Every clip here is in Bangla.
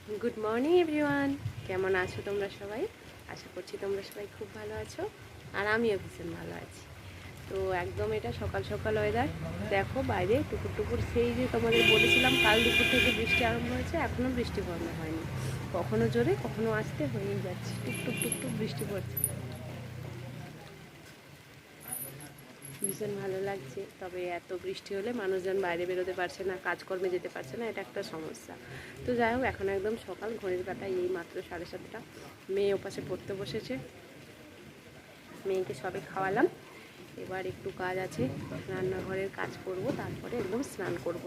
গুড মর্নিং এভরিওয়ান, কেমন আছো তোমরা সবাই? আশা করছি তোমরা সবাই খুব ভালো আছো, আর আমিও ভীষণ ভালো আছি। তো একদম এটা সকাল সকাল ওয়েদার, দেখো বাইরে টুকুর টুকুর, সেই যে তোমাদের বলেছিলাম কাল দুপুর থেকে বৃষ্টি আরম্ভ হয়েছে, এখনও বৃষ্টি বন্ধ হয়নি। কখনো জোরে কখনো আসতে হয়েই যাচ্ছে, টুকটুক টুকটুক বৃষ্টি পড়ছে। ভীষণ ভালো লাগছে, তবে এত বৃষ্টি হলে মানুষজন বাইরে বেরোতে পারছে না, কাজকর্মে যেতে পারছে না, এটা একটা সমস্যা। তো যাই হোক, এখন একদম সকাল, ঘড়ির কাঁটায় এই মাত্র 7:30। মেয়ে ওপাশে পড়তে বসেছে, মেয়েকে সবে খাওয়ালাম। এবার একটু কাজ আছে, রান্নাঘরের কাজ করব, তারপরে একদম স্নান করব।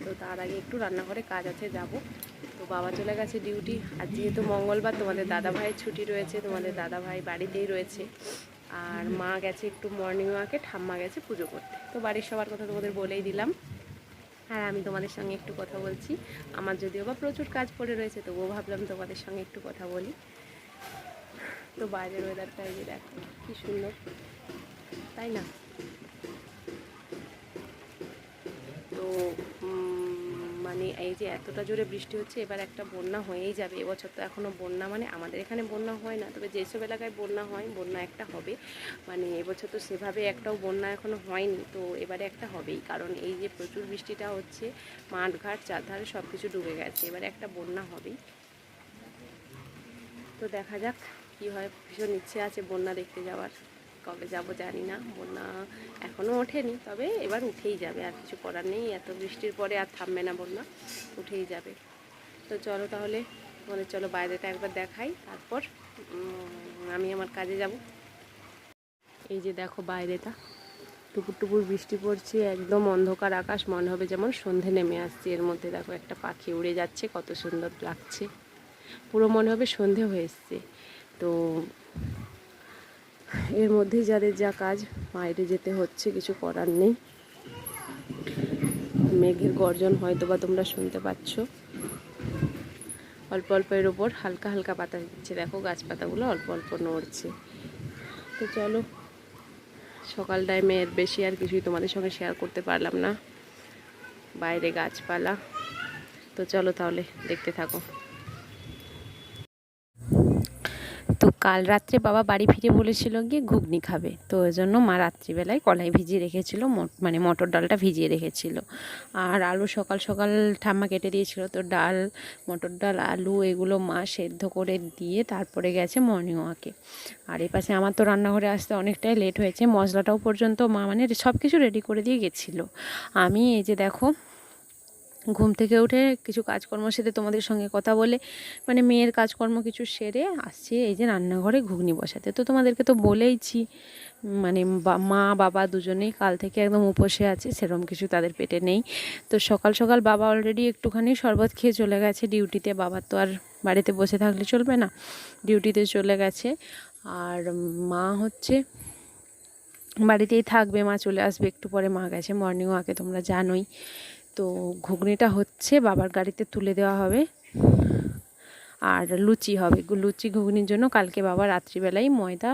তো তার আগে একটু রান্নাঘরে কাজ আছে, যাব। তো বাবা চলে গেছে ডিউটি, আর যেহেতু মঙ্গলবার তোমাদের দাদাভাইয়ের ছুটি রয়েছে, তোমাদের দাদাভাই বাড়িতেই রয়েছে। আর মা গেছে একটু মর্নিং ওয়াকে, ঠাম্মা গেছে পুজো করতে। তো বাড়ির সবার কথা তোমাদের বলেই দিলাম। আর আমি তোমাদের সঙ্গে একটু কথা বলছি, আমার যদিও বা প্রচুর কাজ পড়ে রয়েছে, তবুও ভাবলাম তোমাদের সঙ্গে একটু কথা বলি। তো বাইরের ওয়েদারটা এই যে দেখো কি সুন্দর, তাই না? তো মানে এই যে এতটা জোরে বৃষ্টি হচ্ছে, এবার একটা বন্যা হয়েই যাবে। এবছর তো এখনও বন্যা, মানে আমাদের এখানে বন্যা হয় না, তবে যেসব এলাকায় বন্যা হয়, বন্যা একটা হবে। মানে এবছর তো সেভাবে একটাও বন্যা এখনও হয়নি, তো এবারে একটা হবেই, কারণ এই যে প্রচুর বৃষ্টিটা হচ্ছে, মাঠঘাট চারধারে সব কিছু ডুবে গেছে, এবারে একটা বন্যা হবেই। তো দেখা যাক কী হয়, ভীষণ ইচ্ছে আছে বন্যা দেখতে যাওয়ার। কবে যাব জানি না, বন্যা এখনও ওঠেনি, তবে এবার উঠেই যাবে, আর কিছু করার নেই, এত বৃষ্টির পরে আর থামবে না বন্যা, উঠেই যাবে। তো চলো তাহলে, চলো বাইরেটা একবার দেখাই, তারপর আমি আমার কাজে যাব। এই যে দেখো বাইরেটা, টুপুর টুপুর বৃষ্টি পড়ছে, একদম অন্ধকার আকাশ, মনে হবে যেমন সন্ধে নেমে আসছে। এর মধ্যে দেখো একটা পাখি উড়ে যাচ্ছে, কত সুন্দর লাগছে, পুরো মনে হবে সন্ধে হয়ে এসছে। তো এর মধ্যেই যাদের যা কাজ, বাইরে যেতে হচ্ছে, কিছু করার নেই। মেঘের গর্জন হয়তো বা তোমরা শুনতে পাচ্ছ, অল্প অল্প এর ওপর হালকা হালকা পাতা দিচ্ছে, দেখো গাছপাতাগুলো অল্প অল্প নড়ছে। তো চলো, সকাল টাইমে এর বেশি আর কিছুই তোমাদের সঙ্গে শেয়ার করতে পারলাম না, বাইরে গাছপালা। তো চলো তাহলে দেখতে থাকো। তো কাল রাত্রে বাবা বাড়ি ফিরে বলেছিল গিয়ে ঘুগনি খাবে, তো ওই জন্য মা রাত্রিবেলায় কলাই ভিজিয়ে রেখেছিল, মানে মটর ডালটা ভিজিয়ে রেখেছিল। আর আলু সকাল সকাল ঠাম্মা কেটে দিয়েছিল, তো ডাল, মটর ডাল, আলু এগুলো মা সেদ্ধ করে দিয়ে তারপরে গেছে মর্নিং ওয়াকে। আর এই পাশে আমার তো রান্নাঘরে আসতে অনেকটাই লেট হয়েছে, মশলাটাও পর্যন্ত মা মানে সব কিছু রেডি করে দিয়ে গেছিলো। আমি এই যে দেখো ঘুম থেকে উঠে কিছু কাজকর্ম সেরে তোমাদের সঙ্গে কথা বলে, মানে মেয়ের কাজকর্ম কিছু সেরে আসছি এই যে রান্নাঘরে ঘুগনি বসাতে। তো তোমাদেরকে তো বলেইছি, মানে মা বাবা দুজনেই কাল থেকে একদম উপসে আছে, সেরকম কিছু তাদের পেটে নেই। তো সকাল সকাল বাবা অলরেডি একটুখানি শরবত খেয়ে চলে গেছে ডিউটিতে, বাবার তো আর বাড়িতে বসে থাকলে চলবে না, ডিউটিতে চলে গেছে। আর মা হচ্ছে বাড়িতেই থাকবে, মা চলে আসবে একটু পরে, মা গেছে মর্নিং ওয়াকে, তোমরা জানোই। তো ঘুগনিটা হচ্ছে বাবার গাড়িতে তুলে দেওয়া হবে, আর লুচি হবে। লুচি ঘুগনির জন্য কালকে বাবা রাত্রিবেলায় ময়দা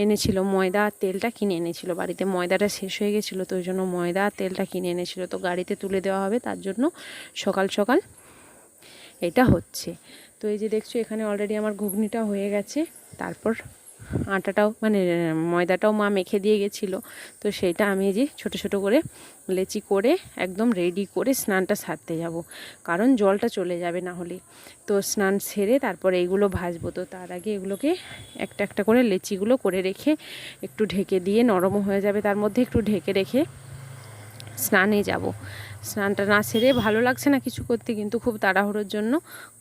এনেছিল, ময়দা আর তেলটা কিনে এনেছিল, বাড়িতে ময়দাটা শেষ হয়ে গেছিলো, তো ওই জন্য ময়দা আর তেলটা কিনে এনেছিল, তো গাড়িতে তুলে দেওয়া হবে, তার জন্য সকাল সকাল এটা হচ্ছে। তো এই যে দেখছো এখানে অলরেডি আমার ঘুগনিটা হয়ে গেছে, তারপর আটাটাও মানে ময়দাটাও মা মেখে দিয়ে গেছিলো, তো সেইটা আমি যে ছোট ছোট করে লেচি করে একদম রেডি করে স্নানটা সারতে যাব, কারণ জলটা চলে যাবে না হলে। তো স্নান সেরে তারপরে এইগুলো ভাজবো, তো তার আগে এগুলোকে একটা একটা করে লেচিগুলো করে রেখে একটু ঢেকে দিয়ে, নরমও হয়ে যাবে তার মধ্যে, একটু ঢেকে রেখে স্নানে যাব। স্নানটা না সেরে ভালো লাগছে না কিছু করতে, কিন্তু খুব তাড়াহুড়োর জন্য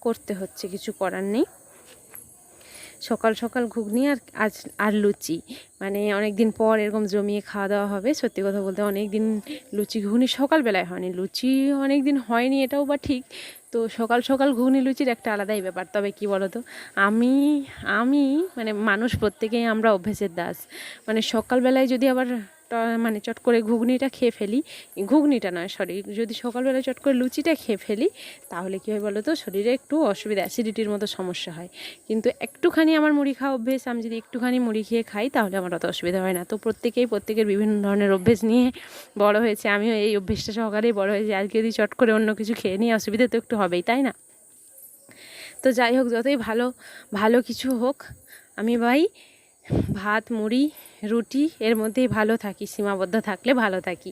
করতে হচ্ছে, কিছু করার নেই। সকাল সকাল ঘুগনি আর লুচি, মানে অনেক দিন পর এরকম জমিয়ে খাওয়া দাওয়া হবে। সত্যি কথা বলতে অনেক দিন লুচি ঘুগনি সকালবেলায় হয়নি, লুচি অনেক দিন হয়নি, এটাও বা ঠিক। তো সকাল সকাল ঘুগনি লুচির একটা আলাদাই ব্যাপার। তবে কি বলো তো, আমি আমি মানে মানুষ প্রত্যেকেই আমরা অভ্যেসের দাস, মানে সকালবেলায় যদি আবার মানে চট করে ঘুগনিটা খেয়ে ফেলি, ঘুগনিটা নয় সরি, যদি সকালবেলা চট করে লুচিটা খেয়ে ফেলি, তাহলে কী হয় বলো তো, শরীরে একটু অসুবিধা, অ্যাসিডিটির মতো সমস্যা হয়। কিন্তু একটুখানি আমার মুড়ি খাওয়া অভ্যেস, আমি যদি একটুখানি মুড়ি খেয়ে খাই তাহলে আমার অত অসুবিধা হয় না। তো প্রত্যেকের বিভিন্ন ধরনের অভ্যেস নিয়ে বড় হয়েছে, আমিও এই অভ্যেসটা সহকারেই বড় হয়েছি। আজকে যদি চট করে অন্য কিছু খেয়ে নিয়ে অসুবিধা তো একটু হবেই, তাই না? তো যাই হোক, যতই ভালো ভালো কিছু হোক, আমি ভাই ভাত মুড়ি রুটি এর মধ্যেই ভালো থাকি, সীমাবদ্ধ থাকলে ভালো থাকি।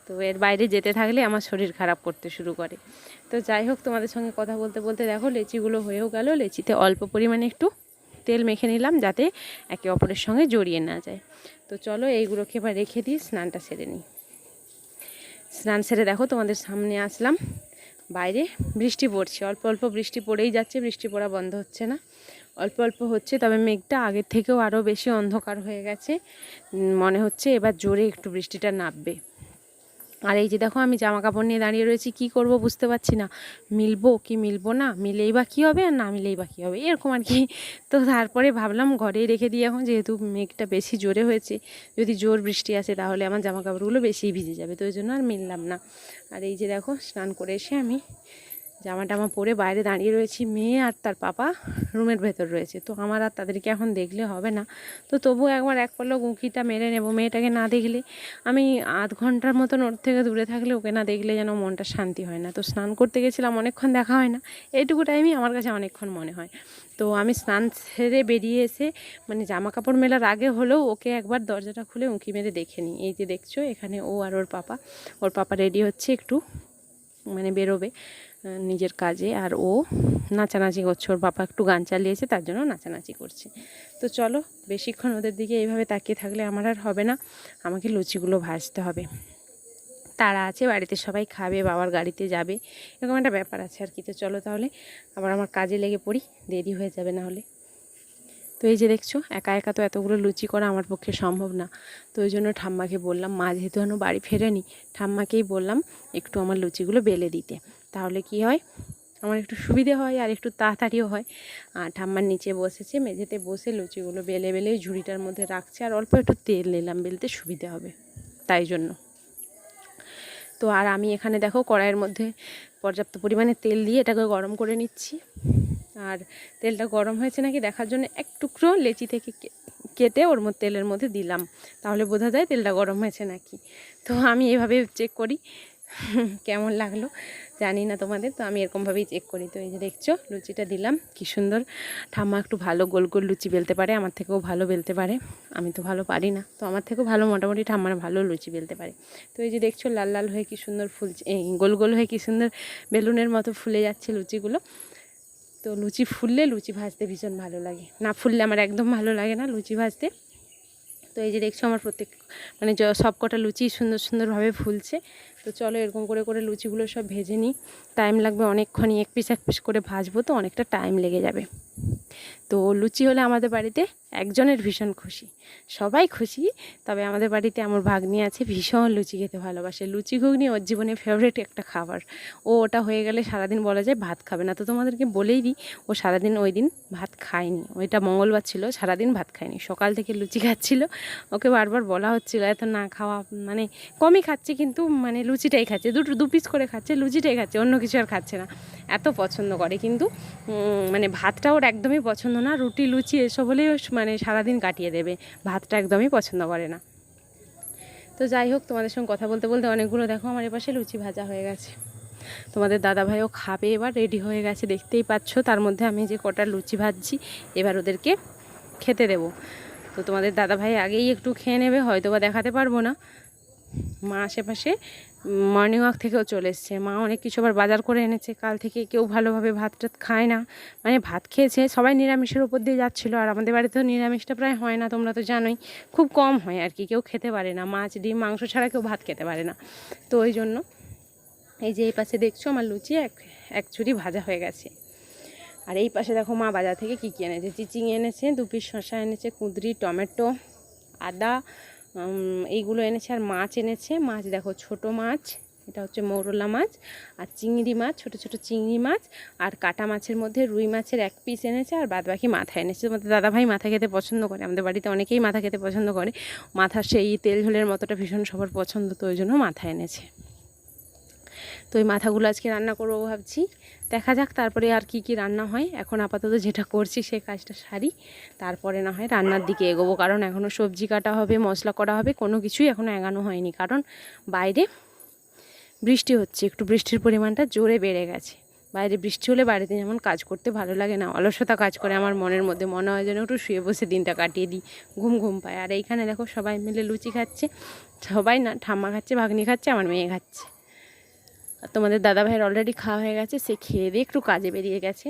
তো এর বাইরে যেতে থাকলে আমার শরীর খারাপ করতে শুরু করে। তো যাই হোক, তোমাদের সঙ্গে কথা বলতে বলতে দেখো লেচিগুলো হয়েও গেল। লেচিতে অল্প পরিমাণে একটু তেল মেখে নিলাম যাতে একে অপরের সঙ্গে জড়িয়ে না যায়। তো চলো এইগুলোকে এবার রেখে দিই, স্নানটা সেরে নিই। স্নান সেরে দেখো তোমাদের সামনে আসলাম। বাইরে বৃষ্টি পড়ছে, অল্প অল্প বৃষ্টি পড়েই যাচ্ছে, বৃষ্টি পড়া বন্ধ হচ্ছে না, অল্প অল্প হচ্ছে। তবে মেঘটা আগের থেকেও আরও বেশি অন্ধকার হয়ে গেছে, মনে হচ্ছে এবার জোরে একটু বৃষ্টিটা নামবে। আর এই যে দেখো আমি জামা কাপড় নিয়ে দাঁড়িয়ে রয়েছি, কি করব বুঝতে পারছি না, মিলবো কি মিলবো না, মিলেই বা কী হবে আর না মিলেই বা কী হবে, এরকম আর কি। তো তারপরে ভাবলাম ঘরেই রেখে দিই এখন, যেহেতু মেঘটা বেশি জোরে হয়েছে, যদি জোর বৃষ্টি আসে তাহলে আমার জামা কাপড়গুলো বেশিই ভিজে যাবে, তো ওই জন্য আর মিললাম না। আর এই যে দেখো স্নান করে এসে আমি জামা টামা পরে বাইরে দাঁড়িয়ে রয়েছি, মেয়ে আর তার পাপা রুমের ভেতর রয়েছে। তো আমার আর তাদেরকে এখন দেখলে হবে না, তো তবু একবার এক পলক উঁকিটা মেরে নেব। মেয়েটাকে না দেখলে, আমি আধ ঘন্টার মতন ওর থেকে দূরে থাকলে, ওকে না দেখলে যেন মনটা শান্তি হয় না। তো স্নান করতে গেছিলাম, অনেকক্ষণ দেখা হয় না, এইটুকু টাইমই আমার কাছে অনেকক্ষণ মনে হয়। তো আমি স্নান সেরে বেরিয়ে এসে, মানে জামা কাপড় মেলার আগে হলেও ওকে একবার দরজাটা খুলে উঁকি মেরে দেখে নিই। এই যে দেখছো এখানে ও আর ওর পাপা রেডি হচ্ছে, একটু মানে বেরোবে নিজের কাজে, আর ও নাচানাচি করছে, ওর বাবা একটু গান চালিয়েছে তার জন্য নাচানাচি করছে। তো চলো, বেশিক্ষণ ওদের দিকে এইভাবে তাকিয়ে থাকলে আমার আর হবে না, আমাকে লুচিগুলো ভাজতে হবে। তারা আছে, বাড়িতে সবাই খাবে, বাবার গাড়িতে যাবে, এরকম একটা ব্যাপার আছে আর কি। তো চলো তাহলে আবার আমার কাজে লেগে পড়ি, দেরি হয়ে যাবে না হলে। তো এই যে দেখছো, একা একা তো এতগুলো লুচি করা আমার পক্ষে সম্ভব না। তো ওই জন্য ঠাম্মাকে বললাম, মা যেহেতু এখনো বাড়ি ফেরেনি, ঠাম্মাকেই বললাম একটু আমার লুচিগুলো বেলে দিতে, তাহলে কি হয় আমার একটু সুবিধে হয় আর একটু তাড়াতাড়িও হয়। আর ঠাম্মার নিচে বসেছে, মেঝেতে বসে লুচিগুলো বেলে বেলে ঝুড়িটার মধ্যে রাখছে, আর অল্প একটু তেল নিলাম, বেলতে সুবিধে হবে তাই জন্য। তো আর আমি এখানে দেখো কড়াইয়ের মধ্যে পর্যাপ্ত পরিমাণে তেল দিয়ে এটাকে গরম করে নিচ্ছি। আর তেলটা গরম হয়েছে নাকি দেখার জন্য এক টুকরো লেচি থেকে কেটে ওর মধ্যে তেলের মধ্যে দিলাম, তাহলে বোঝা যায় তেলটা গরম হয়েছে নাকি। তো আমি এভাবে চেক করি, কেমন লাগলো জানি না তোমাদের, তো আমি এরকমভাবেই চেক করি। তো এই যে দেখছো লুচিটা দিলাম, কি সুন্দর। ঠাম্মা একটু ভালো গোল গোল লুচি বেলতে পারে, আমার থেকেও ভালো বেলতে পারে, আমি তো ভালো পারি না, তো আমার থেকেও ভালো মোটামুটি ঠাম্মার ভালো লুচি বেলতে পারে। তো এই যে দেখছো লাল লাল হয়ে কি সুন্দর ফুলছে, এই গোল গোল হয়ে কি সুন্দর বেলুনের মতো ফুলে যাচ্ছে লুচিগুলো। তো লুচি ফুললে লুচি ভাজতে ভীষণ ভালো লাগে, না ফুললে আমার একদম ভালো লাগে না লুচি ভাজতে। তো এই যে দেখছো আমার প্রত্যেক মানে সব কটা লুচি সুন্দর সুন্দরভাবে ফুলছে। তো চলো এরকম করে করে লুচিগুলো সব ভেজে নিই, টাইম লাগবে অনেকক্ষণই, এক পিস করে ভাজবো তো অনেকটা টাইম লেগে যাবে। তো লুচি হলে আমাদের বাড়িতে একজনের ভীষণ খুশি, সবাই খুশি, তবে আমাদের বাড়িতে আমার ভাগ্নি আছে, ভীষণ লুচি খেতে ভালোবাসে। লুচি ঘুগনি ওর জীবনের ফেভারিট একটা খাবার, ও ওটা হয়ে গেলে সারাদিন বলা যায় ভাত খাবে না। তো তোমাদেরকে বলেই দিই, ও সারাদিন ওই দিন ভাত খায়নি, ওইটা মঙ্গলবার ছিল, সারাদিন ভাত খায়নি, সকাল থেকে লুচি খাচ্ছিল। ওকে বারবার বলা হচ্ছিল এত না খাওয়া, মানে কমই খাচ্ছে কিন্তু মানে লুচিটাই খাচ্ছে, দু পিস করে খাচ্ছে, লুচিটাই খাচ্ছে, অন্য কিছু আর খাচ্ছে না, এত পছন্দ করে। কিন্তু মানে ভাতটা ওর একদমই পছন্দ না, রুটি লুচি এসব হলেই মানে সারাদিন কাটিয়ে দেবে, ভাতটা একদমই পছন্দ করে না। তো যাই হোক, তোমাদের সঙ্গে কথা বলতে বলতে অনেকগুলো দেখো আমার এপাশে লুচি ভাজা হয়ে গেছে। তোমাদের দাদাভাইও খাবে, এবার রেডি হয়ে গেছে দেখতেই পাচ্ছ। তার মধ্যে আমি যে কটা লুচি ভাজছি এবার ওদেরকে খেতে দেব। তো তোমাদের দাদাভাই আগেই একটু খেয়ে নেবে, হয়তো বা দেখাতে পারবো না। মা আশেপাশে মর্নিং ওয়াক থেকেও চলে এসছে, মা অনেক কিছু আবার বাজার করে এনেছে, কাল থেকে কেউ ভালোভাবে ভাত টাত খায় না, মানে ভাত খেয়েছে সবাই নিরামিষের উপর দিয়ে যাচ্ছিলো। আর আমাদের বাড়িতে তো নিরামিষটা প্রায় হয় না, তোমরা তো জানোই, খুব কম হয় আর কি, কেউ খেতে পারে না, মাছ ডিম মাংস ছাড়া কেউ ভাত খেতে পারে না। তো ওই জন্য এই যে এই পাশে দেখছো আমার লুচি এক ঝুড়ি ভাজা হয়ে গেছে। আর এই পাশে দেখো মা বাজার থেকে কী কী এনেছে, চিচিং এনেছে, 2 পিস শসা এনেছে, কুঁদরি, টমেটো, আদা, এইগুলো এনেছে। আর মাছ এনেছে, মাছ দেখো ছোট মাছ, এটা হচ্ছে মৌরলা মাছ, আর চিংড়ি মাছ, ছোট ছোট চিংড়ি মাছ, আর কাটা মাছের মধ্যে রুই মাছের 1 পিস এনেছে, আর বাদ বাকি মাথা এনেছে। তোমাদের দাদাভাই মাথা খেতে পছন্দ করে, আমাদের বাড়িতে অনেকেই মাথা খেতে পছন্দ করে, মাথার সেই তেল ঝোলের মতোটা ভীষণ সবার পছন্দ, তো ওই জন্য মাথা এনেছে। তো এই মাথাগুলো আজকে রান্না করবো ভাবছি, দেখা যাক তারপরে আর কি কি রান্না হয়। এখন আপাতত যেটা করছি সেই কাজটা সারি, তারপরে না হয় রান্নার দিকে এগোবো, কারণ এখনও সবজি কাটা হবে, মশলা করা হবে, কোনো কিছুই এখনও এগানো হয়নি, কারণ বাইরে বৃষ্টি হচ্ছে, একটু বৃষ্টির পরিমাণটা জোরে বেড়ে গেছে। বাইরে বৃষ্টি হলে বাড়িতে যেমন কাজ করতে ভালো লাগে না, অলসতা কাজ করে আমার মনের মধ্যে, মনে হয় যেন একটু শুয়ে বসে দিনটা কাটিয়ে দিই, ঘুম ঘুম পায়। আর এইখানে দেখো সবাই মিলে লুচি খাচ্ছে, সবাই না, ঠাম্মা খাচ্ছে, ভাগ্নি খাচ্ছে, আমার মেয়ে খাচ্ছে। আর তোমাদের দাদা ভাইয়ের অলরেডি খাওয়া হয়ে গেছে, সে খেয়ে দিয়ে একটু কাজে বেরিয়ে গেছে,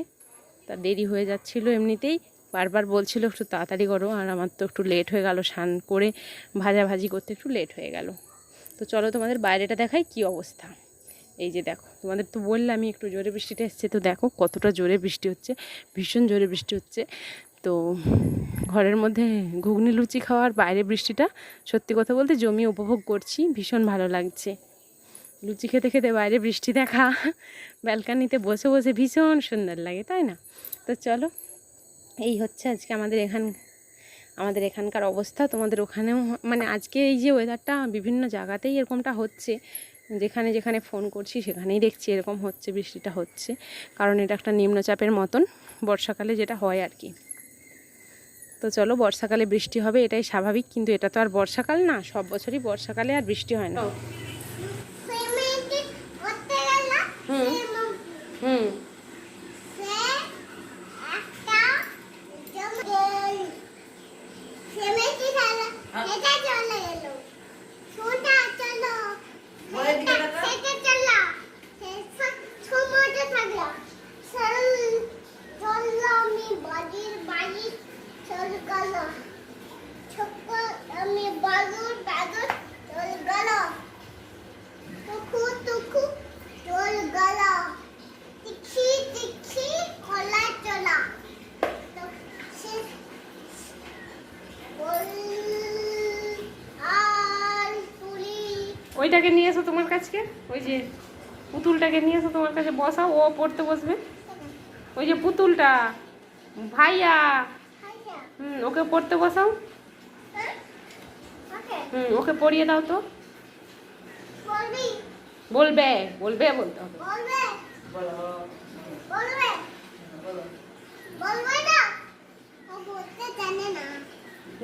তা দেরি হয়ে যাচ্ছিলো এমনিতেই, বারবার বলছিল একটু তাড়াতাড়ি করো, আর আমার তো একটু লেট হয়ে গেল, স্নান করে ভাজাভাজি করতে একটু লেট হয়ে গেল। তো চলো তোমাদের বাইরেটা দেখাই কি অবস্থা। এই যে দেখো, তোমাদের তো বললামই একটু জোরে বৃষ্টিটা এসছে, তো দেখো কতটা জোরে বৃষ্টি হচ্ছে, ভীষণ জোরে বৃষ্টি হচ্ছে। তো ঘরের মধ্যে ঘুগনি লুচি খাওয়ার বাইরে বৃষ্টিটা সত্যি কথা বলতে জমি উপভোগ করছি, ভীষণ ভালো লাগছে। লুচি খেতে খেতে বাইরে বৃষ্টি দেখা, ব্যালকানিতে বসে বসে ভীষণ সুন্দর লাগে, তাই না? তো চলো, এই হচ্ছে আজকে আমাদের এখানকার অবস্থা। তোমাদের ওখানেও মানে আজকে এই যে ওয়েদারটা বিভিন্ন জায়গাতেই এরকমটা হচ্ছে, যেখানে যেখানে ফোন করছি সেখানেই দেখছি এরকম হচ্ছে, বৃষ্টিটা হচ্ছে, কারণ এটা একটা নিম্নচাপের মতন, বর্ষাকালে যেটা হয় আর কি। তো চলো, বর্ষাকালে বৃষ্টি হবে এটাই স্বাভাবিক, কিন্তু এটা তো আর বর্ষাকাল না, সব বছরই বর্ষাকালে আর বৃষ্টি হয় না। হুম হুম ওইটাকে নিয়ে এসো তোমার কাছে, ওই যে পুতুলটাকে নিয়ে এসো তোমার কাছে, বসাও, ও পড়তে বসবে। ওই যে পুতুলটা, ভাইয়া, ওকে পড়তে বসাও। ওকে পড়িয়ে দাও তো। বলবে বলবে বলতে হবে।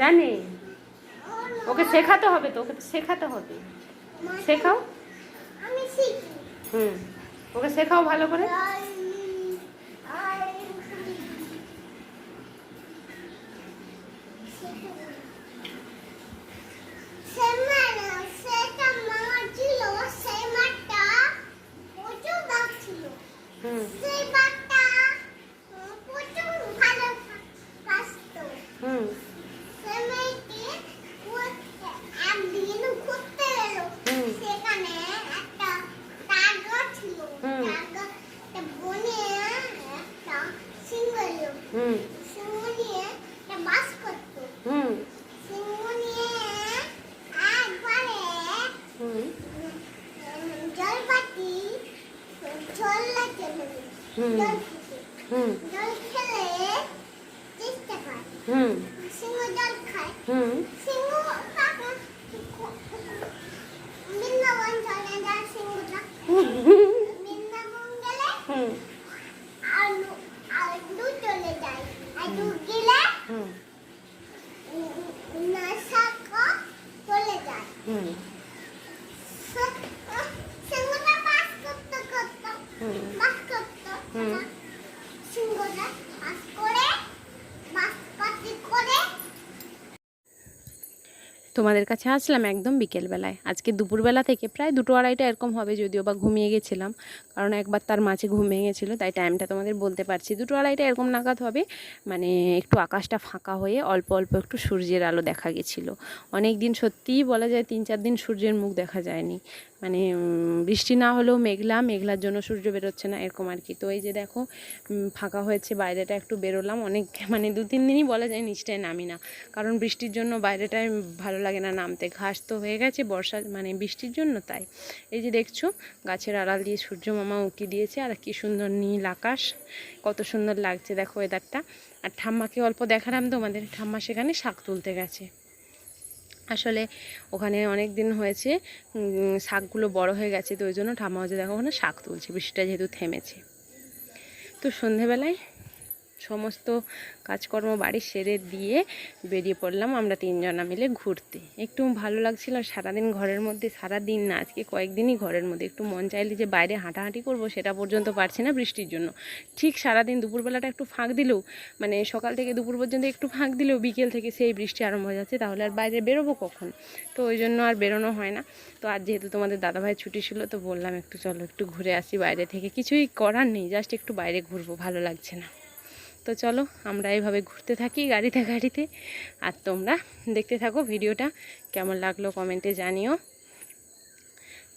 জানি, ওকে শেখাতে হবে তো, ওকে তো শেখাতে হবে। শেখাও। ওকে শেখাও ভালো করে। তোমাদের কাছে আসলাম একদম বিকেলবেলায়, আজকে দুপুরবেলা থেকে প্রায় 2-2:30 এরকম হবে, যদিও বা ঘুমিয়ে গেছিলাম, কারণ একবার তার মাঝে ঘুম ভেঙেছিল, তাই টাইমটা তোমাদের বলতে পারছি। 2-2:30 এরকম নাগাদ হবে, মানে একটু আকাশটা ফাঁকা হয়ে অল্প অল্প একটু সূর্যের আলো দেখা গেছিলো। অনেক দিন সত্যিই বলা যায় 3-4 দিন সূর্যের মুখ দেখা যায়নি, মানে বৃষ্টি না হলেও মেঘলার জন্য সূর্য বেরোচ্ছে না এরকম আর কি। তো এই যে দেখো ফাঁকা হয়েছে, বাইরেটা একটু বেরোলাম, অনেক মানে 2-3 দিনই বলা যায় নিচটায় নামি না, কারণ বৃষ্টির জন্য বাইরেটায় ভালো লাগে না নামতে, ঘাস তো হয়ে গেছে বর্ষা মানে বৃষ্টির জন্য। তাই এই যে দেখছো গাছের আড়াল দিয়ে সূর্য মামা উঁকি দিয়েছে, আর কি সুন্দর নীল আকাশ, কত সুন্দর লাগছে দেখো ওয়েদারটা। আর ঠাম্মাকে অল্প দেখালাম তোমাদের, ঠাম্মা সেখানে শাক তুলতে গেছে, আসলে ওখানে অনেক দিন হয়েছে শাকগুলো বড় হয়ে গেছে, তো ওই জন্য ঠাম্মা হচ্ছে দেখো ওখানে শাক তুলছে, বৃষ্টিটা যেহেতু থেমেছে। তো সন্ধেবেলায় সমস্ত কাজকর্ম বাড়ি সেরে দিয়ে বেরিয়ে পড়লাম আমরা 3 জনা মিলে ঘুরতে। একটু ভালো লাগছিল, সারাদিন ঘরের মধ্যে, সারাদিন না আজকে কয়েকদিনই ঘরের মধ্যে, একটু মন চাইলে যে বাইরে হাঁটাহাঁটি করব সেটা পর্যন্ত পারছি না বৃষ্টির জন্য। ঠিক সারাদিন দুপুরবেলাটা একটু ফাঁক দিলেও, মানে সকাল থেকে দুপুর পর্যন্ত একটু ফাঁক দিলেও বিকেল থেকে সেই বৃষ্টি আরম্ভ হয়ে যাচ্ছে, তাহলে আর বাইরে বেরোবো কখন? তো ওই জন্য আর বেরোনো হয় না। তো আজ যেহেতু তোমাদের দাদাভাইয়ের ছুটি ছিল, তো বললাম একটু চলো একটু ঘুরে আসি বাইরে থেকে, কিছুই করার নেই, জাস্ট একটু বাইরে ঘুরবো, ভালো লাগছে না। তো চলো আমরা এইভাবে ঘুরতে থাকি গাড়িতে, আর তোমরা দেখতে থাকো ভিডিওটা, কেমন লাগলো কমেন্টে জানিও।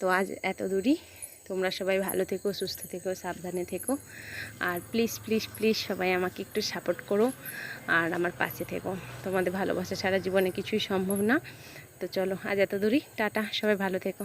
তো আজ এত দূরই, তোমরা সবাই ভালো থেকো, সুস্থ থেকো, সাবধানে থেকো, আর প্লিজ প্লিজ প্লিজ সবাই আমাকে একটু সাপোর্ট করো আর আমার পাশে থেকো। তোমাদের ভালোবাসা ছাড়া জীবনে কিছুই সম্ভব না। তো চলো আজ এত দূরই, টাটা, সবাই ভালো থেকো।